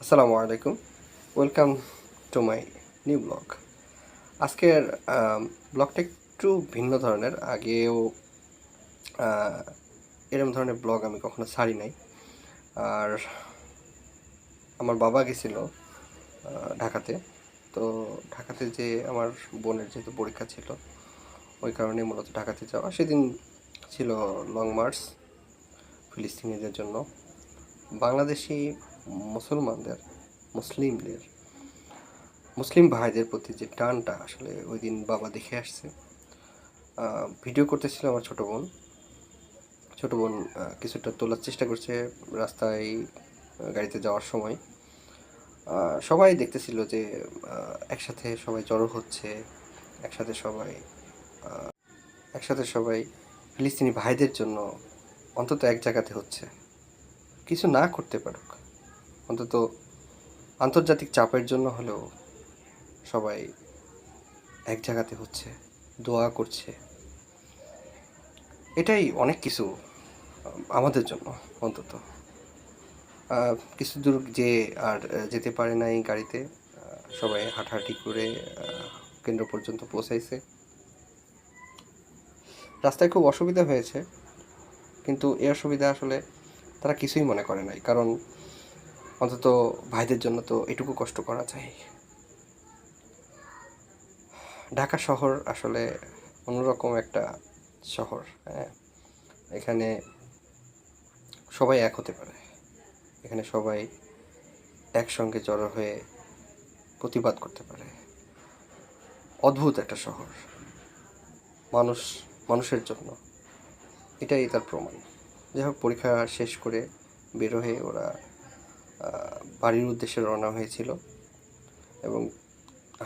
আসসালামু আলাইকুম। Welcome to my new blog. আজকের ব্লগটা একটু ভিন্ন ধরনের। আগেও আহ, এরকম ধরনের ব্লগ আমি কখনো ছাড়ি নাই। আর আমার বাবা গেছিল ঢাকাতে। তো ঢাকাতে যে আমার বোনের যেহেতু পরীক্ষা ছিল, ওই কারণে মূলত ঢাকাতে যাওয়া। সেদিন ছিল লং মার্চ ফিলিস্তিনিদের জন্য। বাংলাদেশি মুসলমানদের মুসলিমদের মুসলিম ভাইদের প্রতি যে টানটা আসলে ওই দিন বাবা দেখে আসছে। ভিডিও করতেছিল আমার ছোট বোন কিছুটা তোলার চেষ্টা করছে রাস্তায় গাড়িতে যাওয়ার সময়। সবাই দেখতেছিল যে একসাথে সবাই জড়ো হচ্ছে, একসাথে সবাই একসাথে সবাই ফিলিস্তিনি ভাইদের জন্য অন্তত এক জায়গাতে হচ্ছে। কিছু না করতে পারুক, অন্তত আন্তর্জাতিক চাপের জন্য হলেও সবাই এক জায়গাতে হচ্ছে, দোয়া করছে। এটাই অনেক কিছু আমাদের জন্য। অন্তত কিছু দূর যে আর যেতে পারে নাই গাড়িতে, সবাই হাঁটাহাঁটি করে কেন্দ্র পর্যন্ত পৌঁছাইছে। রাস্তায় খুব অসুবিধা হয়েছে, কিন্তু এই অসুবিধা আসলে তারা কিছুই মনে করে নাই, কারণ অন্তত ভাইদের জন্য তো এটুকু কষ্ট করা যায়। ঢাকা শহর আসলে অন্যরকম একটা শহর। হ্যাঁ, এখানে সবাই এক হতে পারে, এখানে সবাই একসঙ্গে জড়ো হয়ে প্রতিবাদ করতে পারে। অদ্ভুত একটা শহর, মানুষ মানুষের জন্য, এটাই তার প্রমাণ। যাই হোক, পরীক্ষা শেষ করে বের হয়ে ওরা বাড়ির উদ্দেশ্যে রওনা হয়েছিল, এবং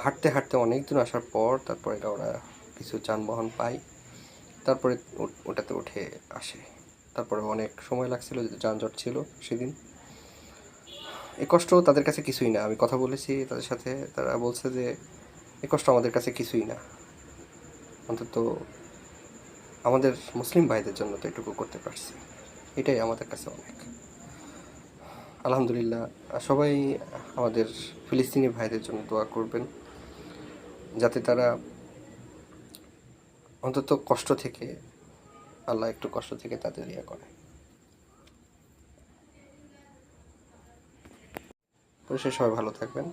হাঁটতে হাঁটতে অনেক দূর আসার পর তারপরে ওরা কিছু যানবাহন পায়। তারপরে ওটাতে উঠে আসে। তারপরে অনেক সময় লাগছিল, যানজট ছিল সেদিন। এই কষ্ট তাদের কাছে কিছুই না। আমি কথা বলেছি তাদের সাথে, তারা বলছে যে এই কষ্ট আমাদের কাছে কিছুই না, অন্তত আমাদের মুসলিম ভাইদের জন্য তো এটুকু করতে পারছি, এটাই আমাদের কাছে অনেক। আলহামদুলিল্লাহ। সবাই আমাদের ফিলিস্তিনি ভাইদের জন্য দোয়া করবেন, যাতে তারা অন্তত কষ্ট থেকে, আল্লাহ একটু কষ্ট থেকে তাদের করে। পরিশেষে সবাই ভালো থাকবেন।